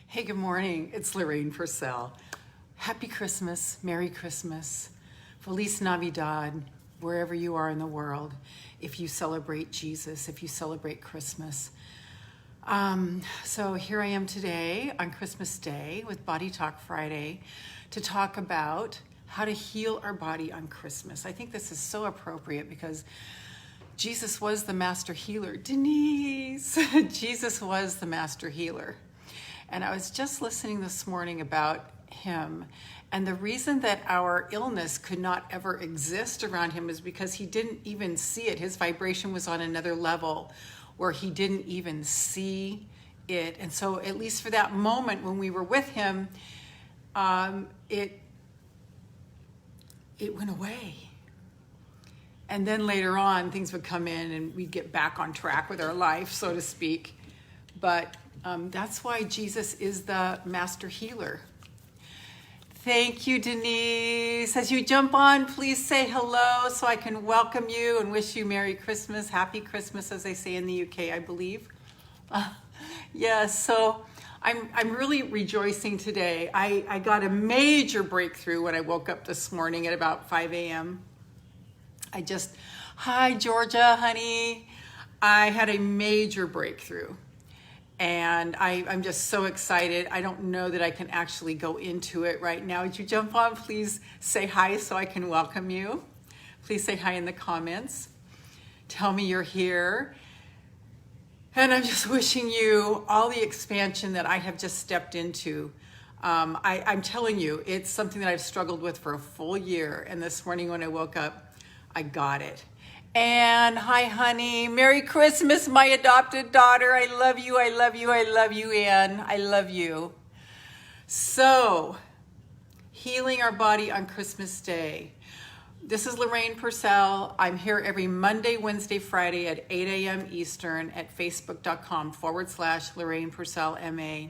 Hey, good morning. It's Lorraine Pursell. Happy Christmas, Merry Christmas, Feliz Navidad, wherever you are in the world, if you celebrate Jesus, if you celebrate Christmas. So here I am today on Christmas Day with Body Talk Friday to talk about how to heal our body on Christmas. I think this is so appropriate because Jesus was the master healer. Denise, Jesus was the master healer. And I was just listening this morning about him. And the reason that our illness could not ever exist around him is because he didn't even see it. His vibration was on another level where he didn't even see it. And so at least for that moment when we were with him, it went away. And then later on, things would come in and we'd get back on track with our life, so to speak. But that's why Jesus is the master healer. Thank you, Denise. As you jump on, please say hello so I can welcome you and wish you Merry Christmas, Happy Christmas, as they say in the UK, I believe. Yes, so I'm really rejoicing today. I got a major breakthrough when I woke up this morning at about 5 a.m. Hi, Georgia, honey. I had a major breakthrough. And I'm just so excited. I don't know that I can actually go into it right now. Would you jump on? Please say hi so I can welcome you. Please say hi in the comments. Tell me you're here. And I'm just wishing you all the expansion that I have just stepped into. I'm telling you, it's something that I've struggled with for a full year. And this morning when I woke up, I got it. And hi, honey. Merry Christmas, my adopted daughter. I love you. I love you. I love you, Ann. I love you. So, healing our body on Christmas Day. This is Lorraine Pursell. I'm here every Monday, Wednesday, Friday at 8 a.m. Eastern at facebook.com/Lorraine Pursell MA.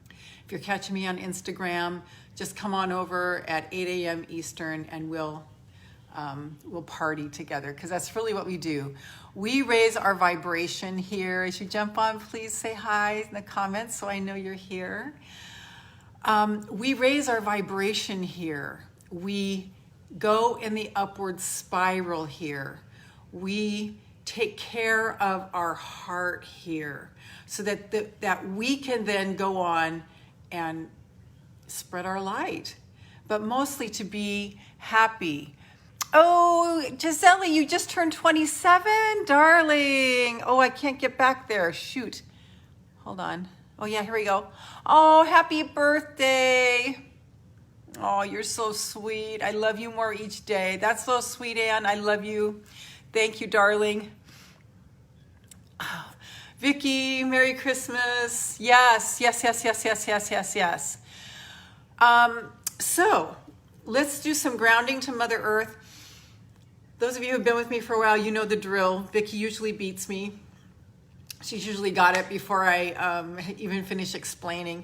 If you're catching me on Instagram, just come on over at 8 a.m. Eastern and we'll party together, because that's really what we do. We raise our vibration here. As you jump on, please say hi in the comments so I know you're here. We raise our vibration here. We go in the upward spiral here. We take care of our heart here so that we can then go on and spread our light, but mostly to be happy. Oh, Giselle, you just turned 27, darling. Oh, I can't get back there. Shoot. Hold on. Oh, yeah, here we go. Oh, happy birthday. Oh, you're so sweet. I love you more each day. That's so sweet, Ann. I love you. Thank you, darling. Oh, Vicky, Merry Christmas. Yes. So let's do some grounding to Mother Earth. Those of you who have been with me for a while, you know the drill. Vicky usually beats me. She's usually got it before I even finish explaining.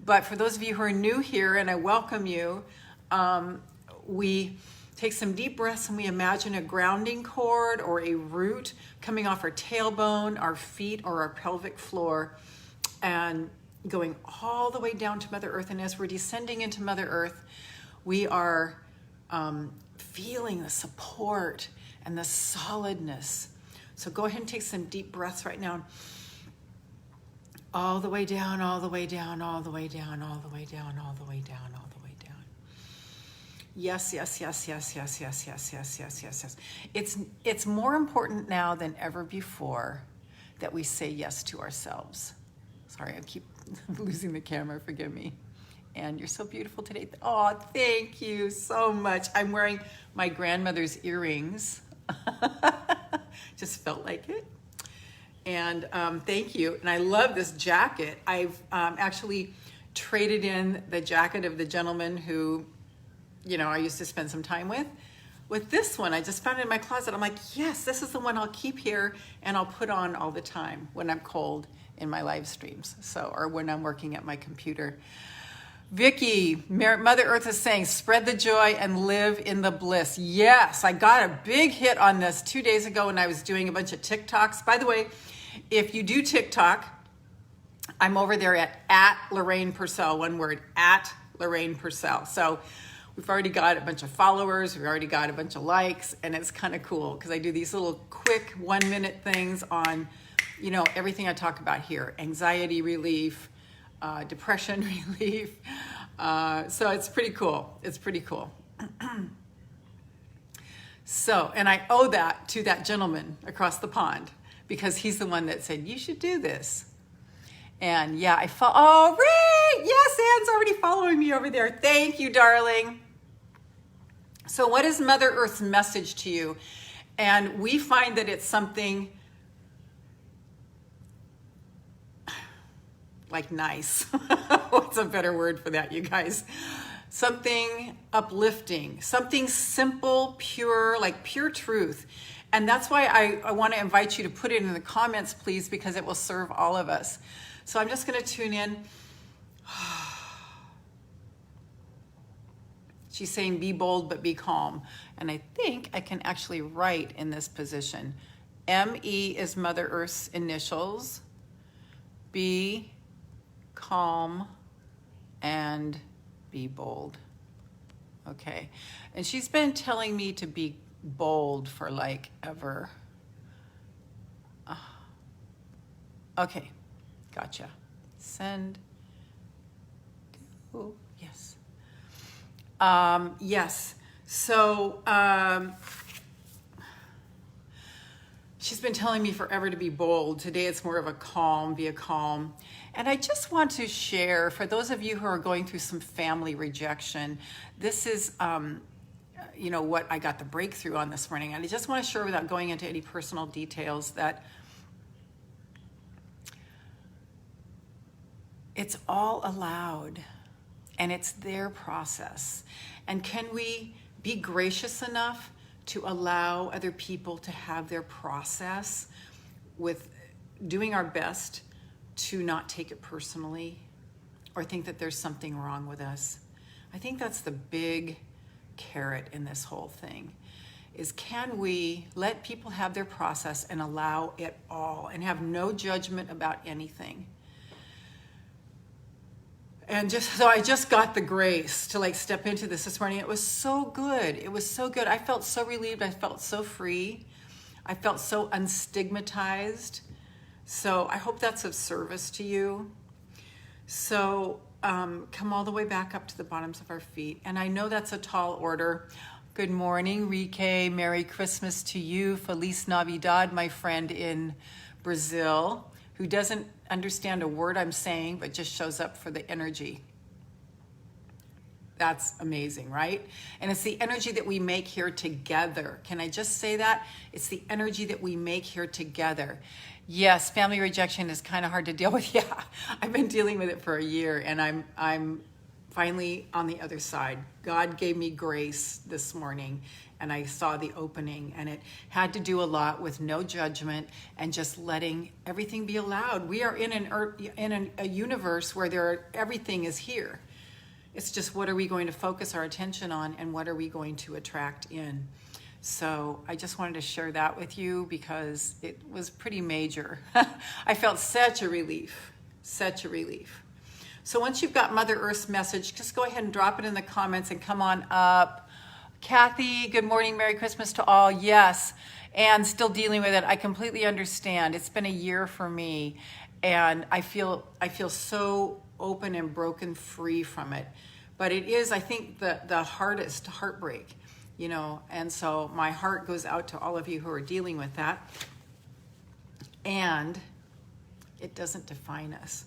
But for those of you who are new here, and I welcome you, we take some deep breaths and we imagine a grounding cord or a root coming off our tailbone, our feet, or our pelvic floor, and going all the way down to Mother Earth. And as we're descending into Mother Earth, we are feeling the support and the solidness. So go ahead and take some deep breaths right now. All the way down, all the way down, all the way down, all the way down, all the way down, all the way down. Yes. It's more important now than ever before that we say yes to ourselves. Sorry, I keep losing the camera, forgive me. And you're so beautiful today. Oh, thank you so much. I'm wearing my grandmother's earrings. Just felt like it. And thank you. And I love this jacket. I've actually traded in the jacket of the gentleman who, I used to spend some time with this one. I just found it in my closet. I'm like, yes, this is the one I'll keep here and I'll put on all the time when I'm cold in my live streams. Or when I'm working at my computer. Vicky, Mother Earth is saying, spread the joy and live in the bliss. Yes, I got a big hit on this 2 days ago when I was doing a bunch of TikToks. By the way, if you do TikTok, I'm over there at Lorraine Pursell, one word, at Lorraine Pursell. So we've already got a bunch of followers, we've already got a bunch of likes, and it's kind of cool because I do these little quick 1-minute things on, you know, everything I talk about here, anxiety relief, depression relief. So it's pretty cool. It's pretty cool. So, and I owe that to that gentleman across the pond because he's the one that said, you should do this. And yeah, oh, Ray, yes, Anne's already following me over there. Thank you, darling. So what is Mother Earth's message to you? And we find that it's something like nice. What's a better word for that, you guys? Something uplifting, something simple, pure, like pure truth. And that's why I want to invite you to put it in the comments, please, because it will serve all of us. So I'm just going to tune in. She's saying, be bold, but be calm. And I think I can actually write in this position. M-E is Mother Earth's initials. Be calm and be bold. Okay. And she's been telling me to be bold for like ever. Okay. Gotcha. Send. Oh, yes. Yes. So she's been telling me forever to be bold. Today it's more of a calm, be a calm. And I just want to share, for those of you who are going through some family rejection, this is, you know, what I got the breakthrough on this morning. And I just want to share, without going into any personal details, that it's all allowed. And it's their process. And can we be gracious enough to allow other people to have their process with doing our best to not take it personally or think that there's something wrong with us? I think that's the big carrot in this whole thing, is can we let people have their process and allow it all and have no judgment about anything? And so I just got the grace to like step into this morning. It was so good. It was so good. I felt so relieved. I felt so free. I felt so unstigmatized. So I hope that's of service to you. So come all the way back up to the bottoms of our feet. And I know that's a tall order. Good morning, Rike. Merry Christmas to you. Feliz Navidad, my friend in Brazil, who doesn't understand a word I'm saying, but just shows up for the energy. That's amazing, right? And it's the energy that we make here together. Can I just say that? It's the energy that we make here together. Yes, family rejection is kind of hard to deal with. Yeah, I've been dealing with it for a year, and I'm finally on the other side. God gave me grace this morning, and I saw the opening, and it had to do a lot with no judgment and just letting everything be allowed. We are in a universe where everything is here. It's just, what are we going to focus our attention on, and what are we going to attract in? So I just wanted to share that with you because it was pretty major. I felt such a relief, such a relief. So once you've got Mother Earth's message, just go ahead and drop it in the comments and come on up. Kathy, good morning, Merry Christmas to all. Yes, and still dealing with it. I completely understand. It's been a year for me, and I feel so open and broken free from it. But it is, I think, the hardest heartbreak, you know, and so my heart goes out to all of you who are dealing with that. And it doesn't define us.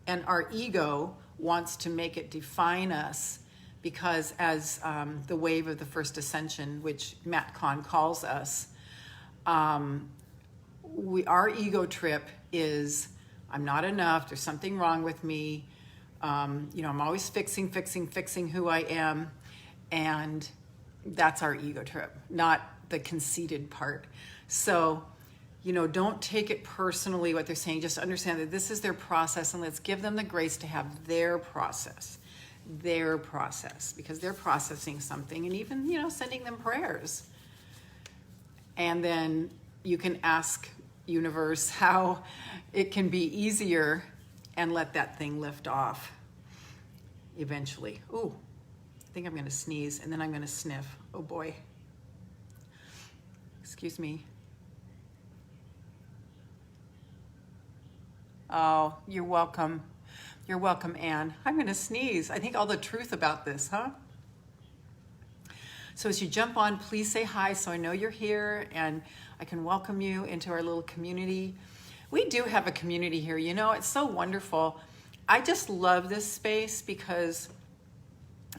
And our ego wants to make it define us, because as the wave of the first ascension, which Matt Kahn calls us, our ego trip is, I'm not enough, there's something wrong with me, you know, I'm always fixing who I am, and that's our ego trip, not the conceited part. So, you know, don't take it personally what they're saying, just understand that this is their process, and let's give them the grace to have their process, because they're processing something, and even, you know, sending them prayers. And then you can ask universe how it can be easier and let that thing lift off eventually. Ooh, I think I'm gonna sneeze and then I'm gonna sniff. Oh boy. Excuse me. Oh, you're welcome. You're welcome, Anne. I'm gonna sneeze. I think all the truth about this, huh? So as you jump on, please say hi so I know you're here and I can welcome you into our little community. We do have a community here, you know, it's so wonderful. I just love this space because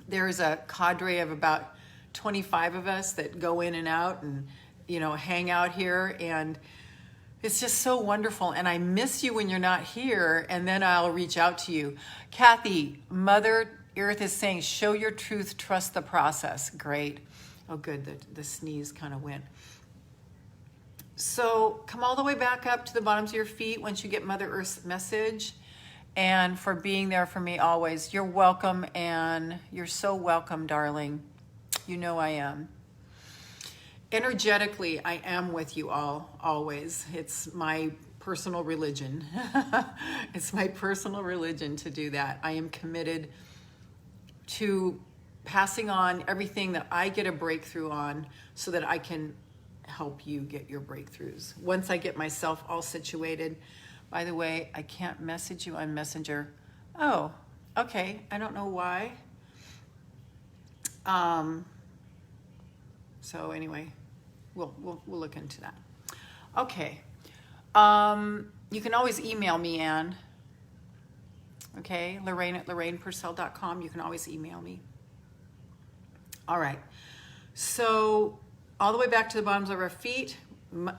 there's a cadre of about 25 of us that go in and out and, you know, hang out here, and it's just so wonderful. And I miss you when you're not here, and then I'll reach out to you. Kathy, Mother Earth is saying, show your truth, trust the process. Great. Oh, good, the sneeze kind of went. So come all the way back up to the bottoms of your feet once you get Mother Earth's message, and for being there for me always. You're welcome, and you're so welcome, darling. You know I am. Energetically, I am with you all, always. It's my personal religion. It's my personal religion to do that. I am committed to passing on everything that I get a breakthrough on so that I can help you get your breakthroughs. Once I get myself all situated. By the way, I can't message you on Messenger. Oh, okay. I don't know why. So anyway, we'll look into that. Okay. You can always email me, Anne. Okay, Lorraine at LorrainePursell.com. You can always email me. All right. So all the way back to the bottoms of our feet.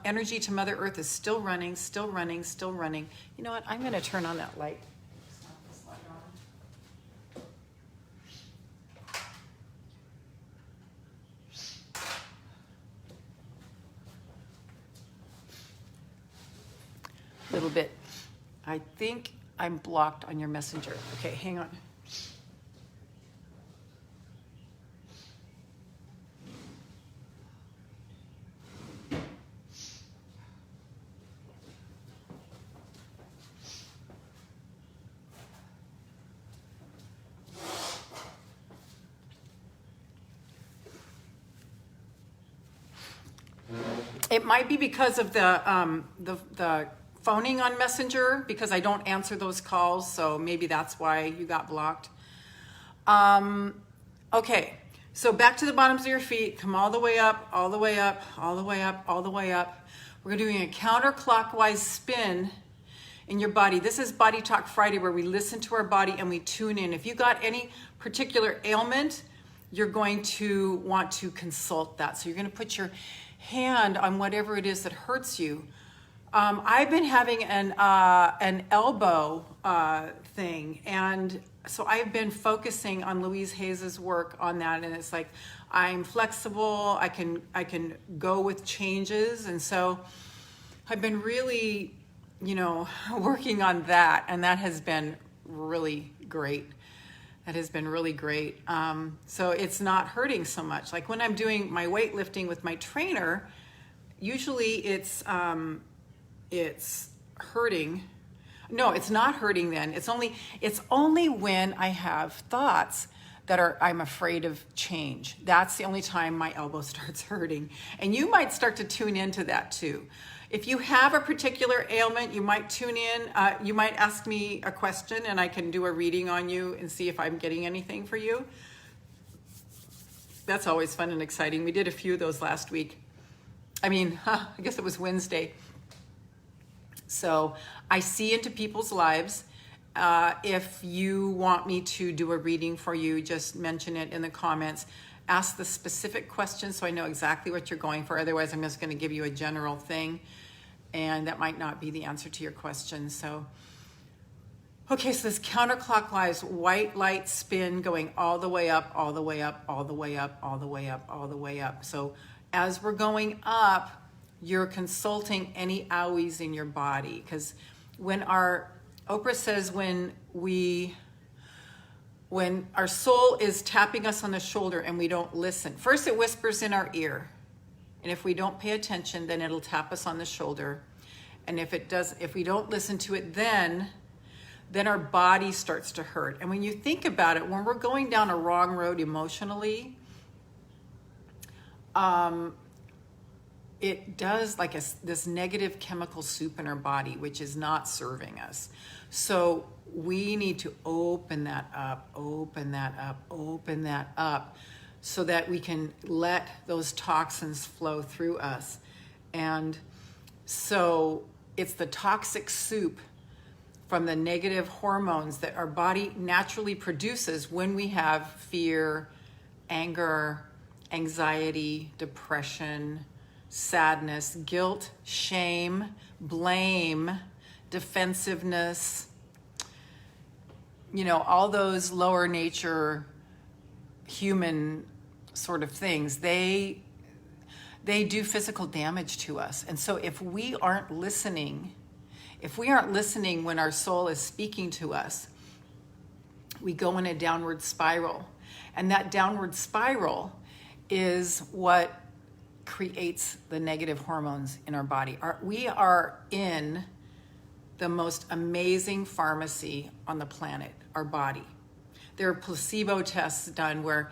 Energy to Mother Earth is still running, still running, still running. You know what? I'm going to turn on that light. A little bit. I think I'm blocked on your messenger. Okay, hang on. It might be because of the phoning on Messenger, because I don't answer those calls, so maybe that's why you got blocked. Okay, so back to the bottoms of your feet. Come all the way up, all the way up, all the way up, all the way up. We're doing a counterclockwise spin in your body. This is Body Talk Friday, where we listen to our body and we tune in. If you got any particular ailment, you're going to want to consult that. So you're going to put your hand on whatever it is that hurts you. I've been having an elbow thing, and so I've been focusing on Louise Hayes's work on that, and it's like I'm flexible. I can go with changes, and so I've been really, working on that, and that has been really great. That has been really great. So it's not hurting so much. Like when I'm doing my weightlifting with my trainer, usually it's hurting. No, it's not hurting then. It's only when I have thoughts that I'm afraid of change. That's the only time my elbow starts hurting. And you might start to tune into that too. If you have a particular ailment, you might tune in. You might ask me a question and I can do a reading on you and see if I'm getting anything for you. That's always fun and exciting. We did a few of those last week. I guess it was Wednesday. So I see into people's lives. If you want me to do a reading for you, just mention it in the comments. Ask the specific question so I know exactly what you're going for. Otherwise, I'm just going to give you a general thing, and that might not be the answer to your question. So, okay, so this counterclockwise white light spin going all the way up, all the way up, all the way up, all the way up, all the way up. So as we're going up, you're consulting any owies in your body, because Oprah says when our soul is tapping us on the shoulder and we don't listen, first it whispers in our ear, and if we don't pay attention, then it'll tap us on the shoulder, and if we don't listen to it, then then our body starts to hurt. And when you think about it, when we're going down a wrong road emotionally, it does like this negative chemical soup in our body, which is not serving us. So we need to open that up, open that up, open that up, so that we can let those toxins flow through us. And so it's the toxic soup from the negative hormones that our body naturally produces when we have fear, anger, anxiety, depression, sadness, guilt, shame, blame, defensiveness, all those lower nature human sort of things, they do physical damage to us. And so if we aren't listening when our soul is speaking to us, we go in a downward spiral. And that downward spiral is what creates the negative hormones in our body. We are in the most amazing pharmacy on the planet, our body. There are placebo tests done where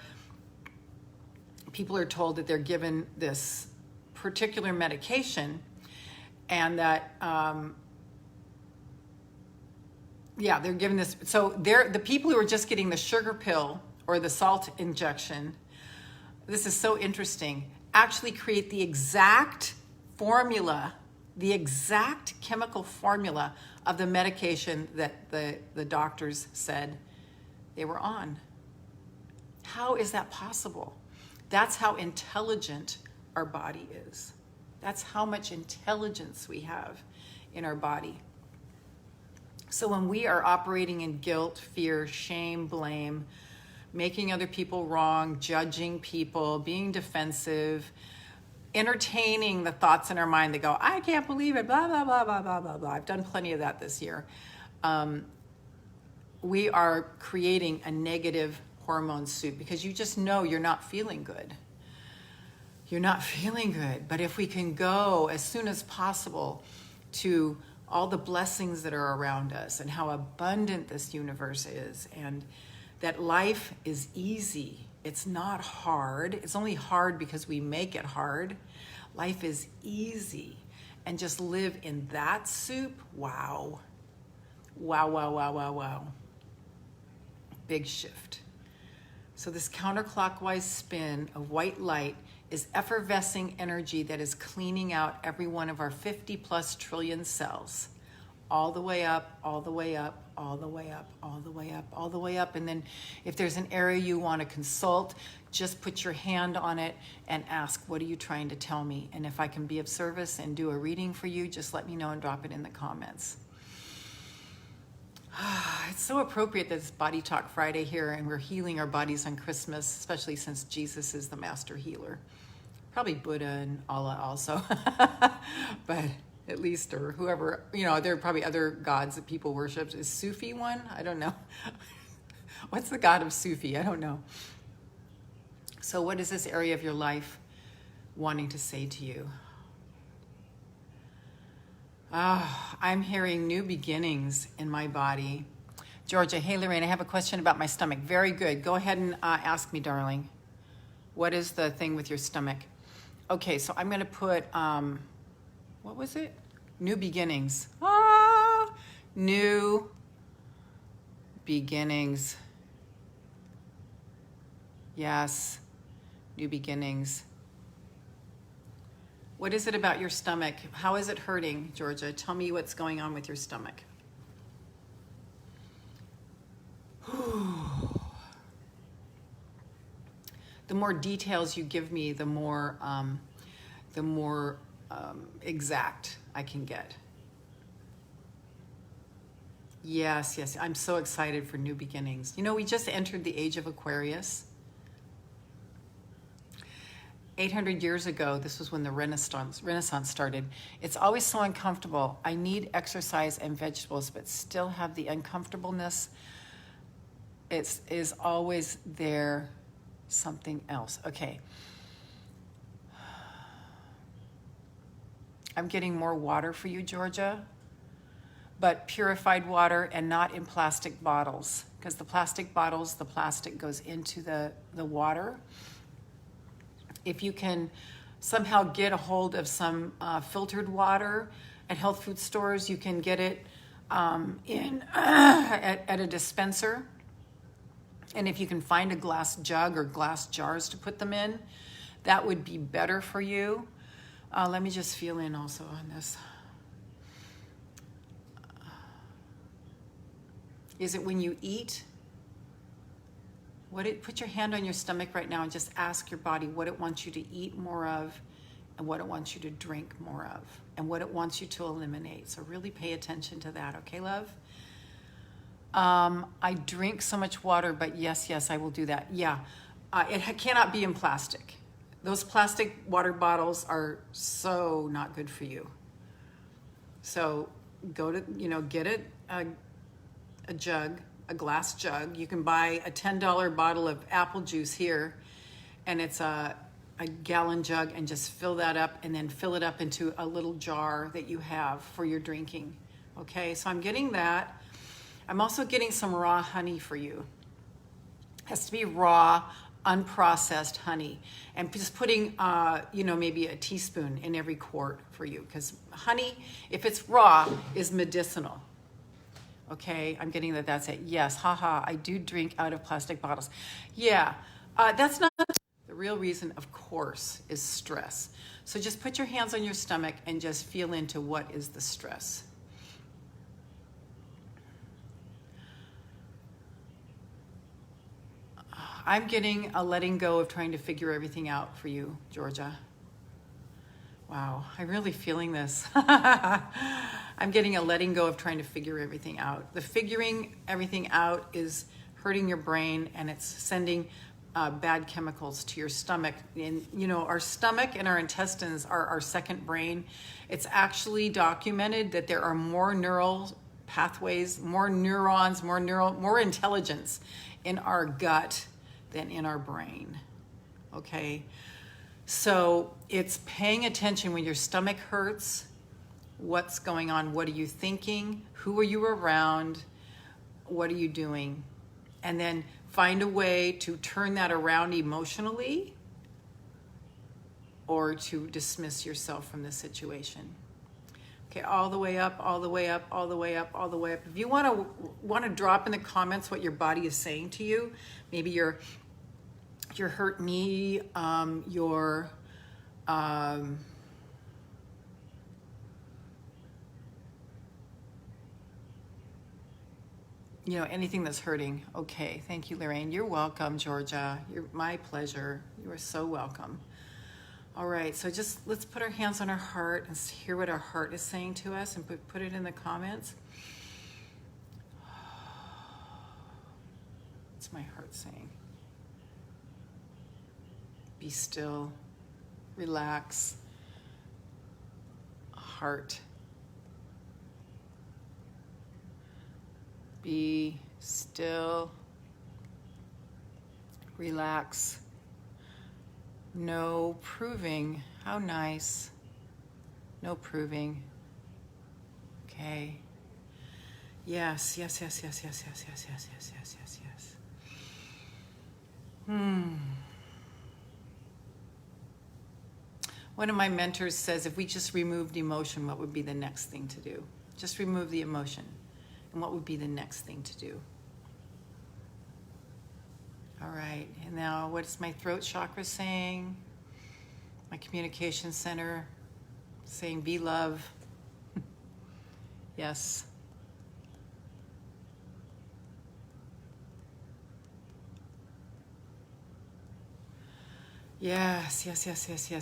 people are told that they're given this particular medication, and that they're given this. So the people who are just getting the sugar pill or the salt injection, this is so interesting, actually create the exact formula, the exact chemical formula of the medication that the doctors said they were on. How is that possible? That's how intelligent our body is. That's how much intelligence we have in our body. So when we are operating in guilt, fear, shame, blame, making other people wrong, judging people, being defensive, entertaining the thoughts in our mind that go, I can't believe it, blah, blah, blah, blah, blah, blah, blah. I've done plenty of that this year. We are creating a negative hormone soup because you just know you're not feeling good. You're not feeling good. But if we can go as soon as possible to all the blessings that are around us and how abundant this universe is, and that life is easy. It's not hard. It's only hard because we make it hard. Life is easy. And just live in that soup. Wow. Wow, wow, wow, wow, wow. Big shift. So this counterclockwise spin of white light is effervescing energy that is cleaning out every one of our 50 plus trillion cells. All the way up, all the way up, all the way up, all the way up, all the way up. And then if there's an area you want to consult, just put your hand on it and ask, what are you trying to tell me? And if I can be of service and do a reading for you, just let me know and drop it in the comments. It's so appropriate that it's Body Talk Friday here, and we're healing our bodies on Christmas, especially since Jesus is the master healer. Probably Buddha and Allah also, but at least, or whoever, there are probably other gods that people worship. Is Sufi one? I don't know. What's the god of Sufi? I don't know. So what is this area of your life wanting to say to you? I'm hearing new beginnings in my body. Georgia, hey Lorraine, I have a question about my stomach. Very good. Go ahead and ask me, darling. What is the thing with your stomach? Okay, so I'm going to put, what was it? New beginnings. New beginnings. Yes, new beginnings. What is it about your stomach? How is it hurting, Georgia? Tell me what's going on with your stomach. The more details you give me, the more exact I can get. Yes, I'm so excited for new beginnings. We just entered the age of Aquarius. 800 years ago, this was when the Renaissance started. It's always so uncomfortable. I need exercise and vegetables, but still have the uncomfortableness. It is always there, something else. Okay. I'm getting more water for you, Georgia. but purified water and not in plastic bottles, because the plastic bottles, the plastic goes into the water. If you can somehow get a hold of some filtered water at health food stores, you can get it at a dispenser. And if you can find a glass jug or glass jars to put them in, that would be better for you. Let me just feel in also on this. Is it when you eat? Put your hand on your stomach right now and just ask your body what it wants you to eat more of and what it wants you to drink more of and what it wants you to eliminate. So really pay attention to that, okay, love? I drink so much water, but yes, I will do that. Yeah, it cannot be in plastic. Those plastic water bottles are so not good for you. So go to, get a jug, a glass jug. You can buy a $10 bottle of apple juice here, and it's a gallon jug, and just fill that up and then fill it up into a little jar that you have for your drinking. Okay, so I'm getting that. I'm also getting some raw honey for you. It has to be raw, unprocessed honey, and just putting maybe a teaspoon in every quart for you, because honey, if it's raw, is medicinal. Okay, I'm getting that's it. Yes, haha, I do drink out of plastic bottles. Yeah, that's not the real reason, of course, is stress. So just put your hands on your stomach and just feel into what is the stress. I'm getting a letting go of trying to figure everything out for you, Georgia. Wow, I'm really feeling this. I'm getting a letting go of trying to figure everything out. The figuring everything out is hurting your brain, and it's sending bad chemicals to your stomach. And our stomach and our intestines are our second brain. It's actually documented that there are more neural pathways, more neurons, more intelligence in our gut than in our brain. Okay, so it's paying attention when your stomach hurts. What's going on? What are you thinking? Who are you around? What are you doing? And then find a way to turn that around emotionally, or to dismiss yourself from the situation. Okay, all the way up, all the way up, all the way up, all the way up. If you want to drop in the comments what your body is saying to you, maybe your hurt knee, your anything that's hurting. Okay, thank you, Lorraine. You're welcome, Georgia. My pleasure. You are so welcome. All right, so just let's put our hands on our heart and hear what our heart is saying to us, and put it in the comments. What's my heart saying? Be still, relax, heart. Be still, relax. No proving. How nice. No proving. Okay. Yes. One of my mentors says, if we just removed emotion, what would be the next thing to do? Just remove the emotion. And what would be the next thing to do? All right, and now what is my throat chakra saying? My communication center saying, be love. Yes. Yes.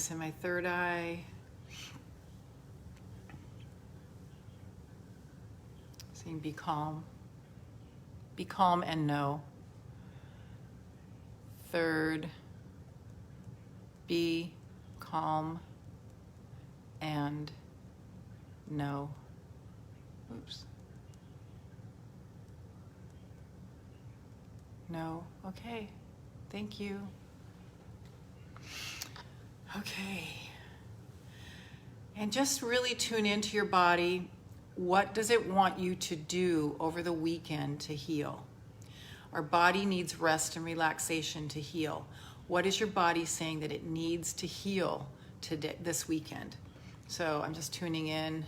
And my third eye. Saying, be calm. Be calm and know. Third, be calm and know. Oops. No. Okay. Thank you. Okay. And just really tune into your body. what does it want you to do over the weekend to heal? Our body needs rest and relaxation to heal. What is your body saying that it needs to heal today, this weekend? So I'm just tuning in.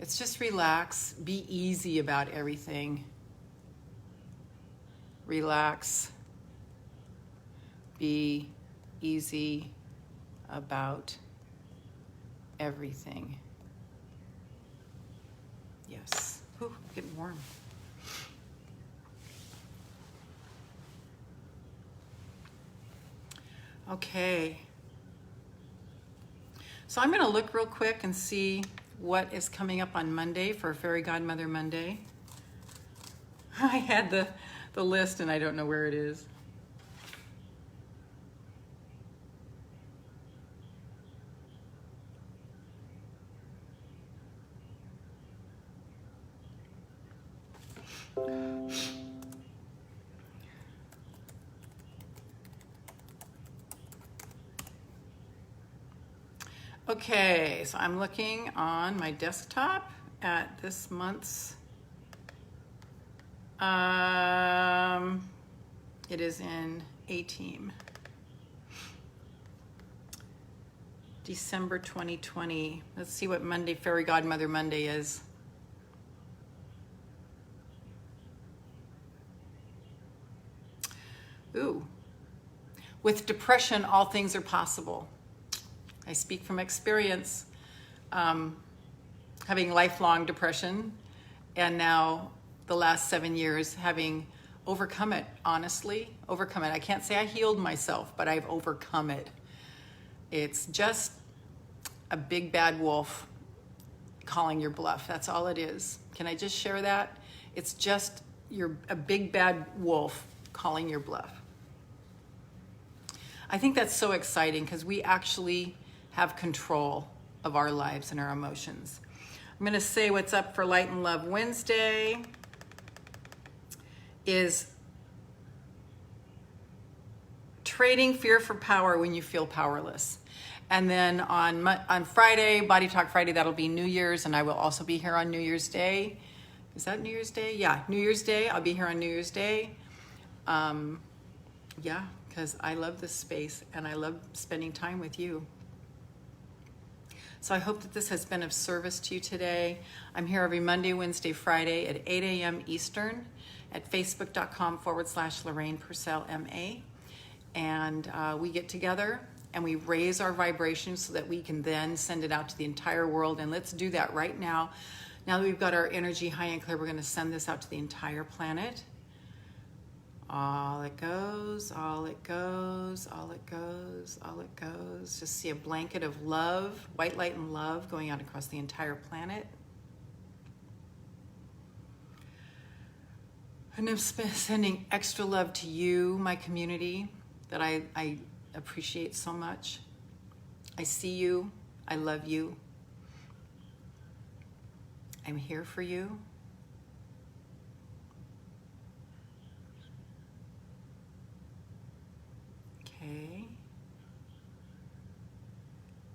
It's just relax, be easy about everything. Relax, be easy about everything. Yes. Ooh, getting warm. Okay. So I'm going to look real quick and see what is coming up on Monday for Fairy Godmother Monday. I had the list and I don't know where it is. Okay, so I'm looking on my desktop at this month's, it is in A-Team. December 2020. Let's see what Monday, Fairy Godmother Monday is. Ooh. With depression, all things are possible. I speak from experience, having lifelong depression, and now the last 7 years having overcome it, honestly, overcome it. I can't say I healed myself, but I've overcome it. It's just a big bad wolf calling your bluff. That's all it is. Can I just share that? It's just a big bad wolf calling your bluff. I think that's so exciting because we actually have control of our lives and our emotions. I'm going to say what's up for Light and Love Wednesday is trading fear for power when you feel powerless. And then on Friday, Body Talk Friday, that'll be New Year's, and I will also be here on New Year's Day. Is that New Year's Day? Yeah, New Year's Day. I'll be here on New Year's Day. Yeah, because I love this space and I love spending time with you. So I hope that this has been of service to you today. I'm here every Monday, Wednesday, Friday at 8 a.m. Eastern at facebook.com/Lorraine Pursell MA. And we get together and we raise our vibrations so that we can then send it out to the entire world. And let's do that right now. Now that we've got our energy high and clear, we're going to send this out to the entire planet. All it goes, all it goes, all it goes, all it goes. Just see a blanket of love, white light and love going out across the entire planet. And I'm sending extra love to you, my community, that I appreciate so much. I see you. I love you. I'm here for you. Okay.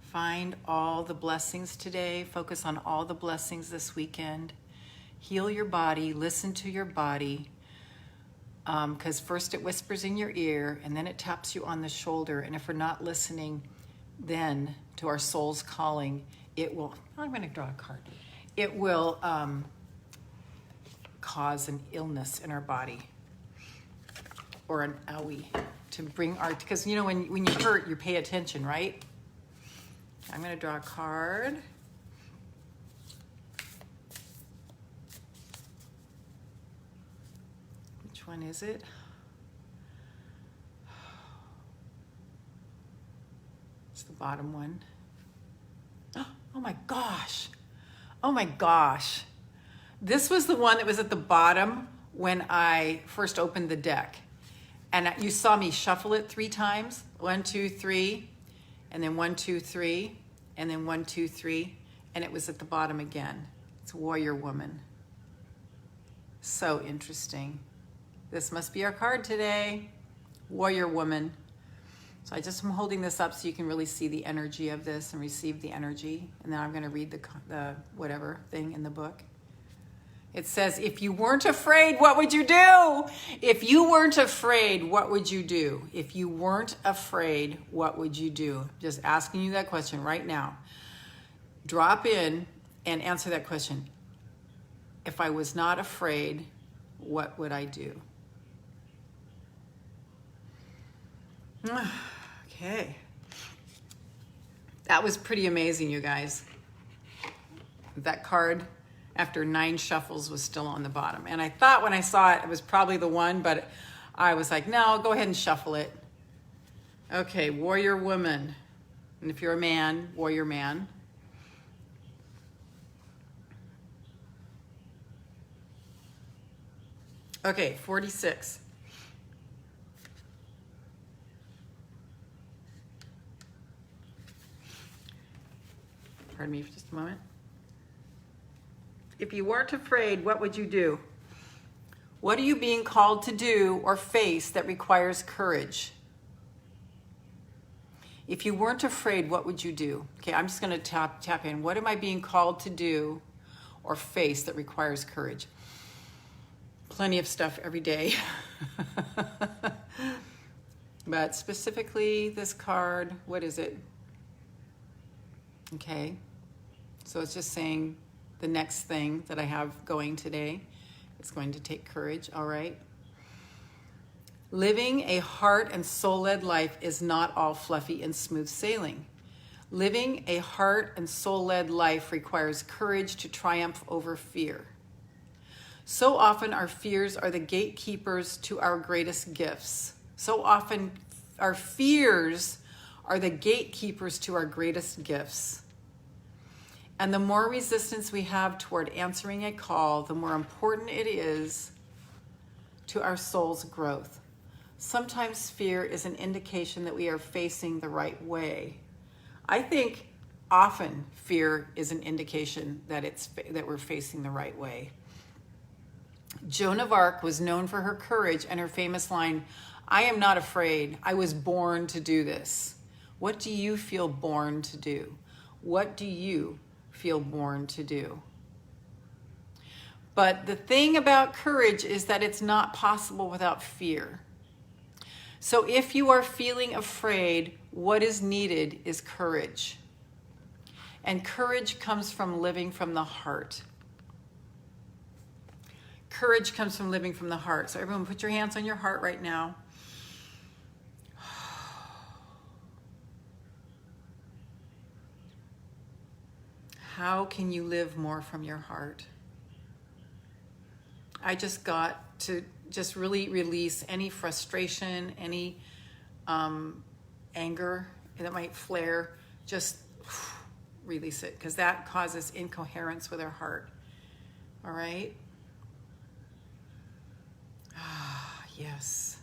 Find all the blessings today. Focus on all the blessings this weekend. Heal your body. Listen to your body. Because first it whispers in your ear and then it taps you on the shoulder. And if we're not listening then to our soul's calling, it will, I'm going to draw a card. It will cause an illness in our body or an owie to bring our, because you know when you hurt, you pay attention, right? I'm going to draw a card. Which one is it? It's the bottom one. Oh my gosh. Oh my gosh. This was the one that was at the bottom when I first opened the deck. And you saw me shuffle it 3 times. 1, 2, 3. And then 1, 2, 3. And then 1, 2, 3. And it was at the bottom again. It's Warrior Woman. So interesting. This must be our card today. Warrior Woman. So I just am holding this up so you can really see the energy of this and receive the energy. And then I'm going to read the whatever thing in the book. It says, if you weren't afraid, what would you do? If you weren't afraid, what would you do? If you weren't afraid, what would you do? Just asking you that question right now. Drop in and answer that question. If I was not afraid, what would I do? Okay. That was pretty amazing, you guys. That card, after 9 shuffles, was still on the bottom. And I thought when I saw it, it was probably the one, but I was like, no, go ahead and shuffle it. Okay, warrior woman. And if you're a man, warrior man. Okay, 46. Pardon me for just a moment. If you weren't afraid, what would you do? What are you being called to do or face that requires courage? If you weren't afraid, what would you do? Okay, I'm just going to tap in. What am I being called to do or face that requires courage? Plenty of stuff every day. But specifically this card, what is it? Okay, so it's just saying the next thing that I have going today. It's going to take courage, all right? Living a heart and soul-led life is not all fluffy and smooth sailing. Living a heart and soul-led life requires courage to triumph over fear. So often our fears are the gatekeepers to our greatest gifts. So often our fears are the gatekeepers to our greatest gifts. And the more resistance we have toward answering a call, the more important it is to our soul's growth. Sometimes fear is an indication that we are facing the right way. I think often fear is an indication that we're facing the right way. Joan of Arc was known for her courage and her famous line, "I am not afraid. I was born to do this." What do you feel born to do? What do you feel born to do? But the thing about courage is that it's not possible without fear. So if you are feeling afraid, what is needed is courage. And courage comes from living from the heart. Courage comes from living from the heart. So everyone put your hands on your heart right now. How can you live more from your heart? I just got to just really release any frustration, any anger that might flare. Just release it, because that causes incoherence with our heart. All right? Ah, yes.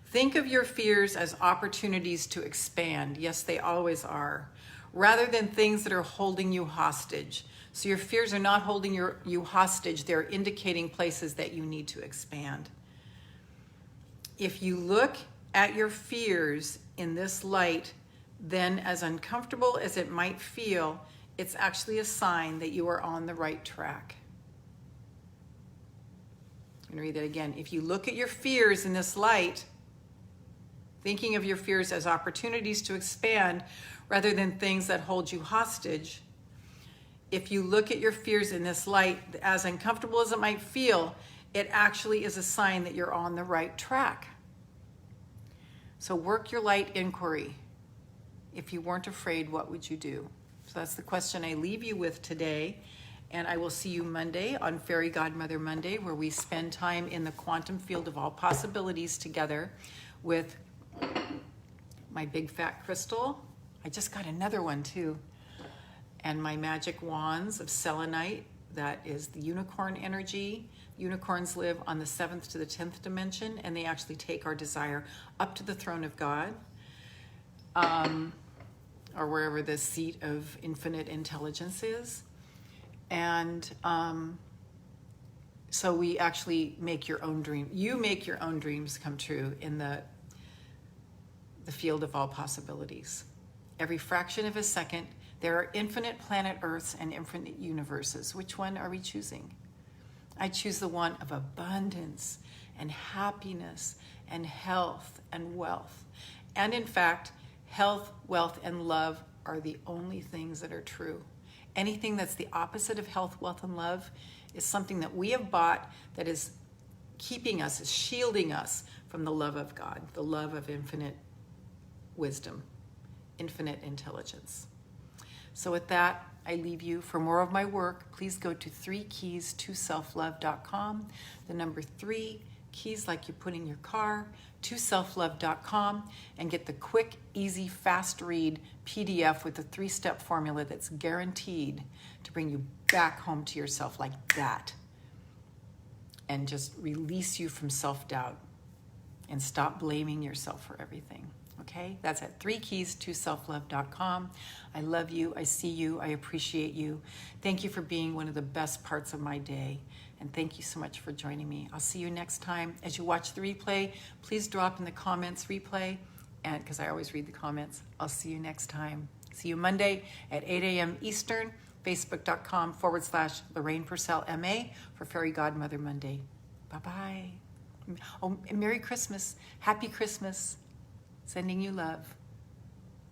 Think of your fears as opportunities to expand. Yes, they always are. Rather than things that are holding you hostage. So your fears are not holding you hostage. They're indicating places that you need to expand. If you look at your fears in this light, then as uncomfortable as it might feel, it's actually a sign that you are on the right track. I'm going to read that again. If you look at your fears in this light, thinking of your fears as opportunities to expand rather than things that hold you hostage. If you look at your fears in this light, as uncomfortable as it might feel, it actually is a sign that you're on the right track. So work your light inquiry. If you weren't afraid, what would you do? So that's the question I leave you with today. And I will see you Monday on Fairy Godmother Monday, where we spend time in the quantum field of all possibilities together with my big fat crystal. I just got another one too. And my magic wands of selenite, that is the unicorn energy. Unicorns live on the 7th to the 10th dimension, and they actually take our desire up to the throne of God, or wherever the seat of infinite intelligence is. And so we actually make your own dream. You make your own dreams come true in the field of all possibilities. Every fraction of a second, there are infinite planet Earths and infinite universes. Which one are we choosing? I choose the one of abundance and happiness and health and wealth. And in fact, health, wealth, and love are the only things that are true. Anything that's the opposite of health, wealth, and love is something that we have bought that is keeping us, is shielding us from the love of God, the love of infinite wisdom, infinite intelligence. So with that, I leave you. For more of my work, please go to 3keys2selflove.com. The number 3, keys like you put in your car, to selflove.com, and get the quick, easy, fast read PDF with the 3-step formula that's guaranteed to bring you back home to yourself like that, and just release you from self-doubt and stop blaming yourself for everything. Okay, that's at 3keys2selflove.com. I love you. I see you. I appreciate you. Thank you for being one of the best parts of my day. And thank you so much for joining me. I'll see you next time. As you watch the replay, please drop in the comments replay, and because I always read the comments. I'll see you next time. See you Monday at 8 a.m. Eastern, facebook.com/Lorraine Pursell MA for Fairy Godmother Monday. Bye-bye. Oh, and Merry Christmas. Happy Christmas. Sending you love.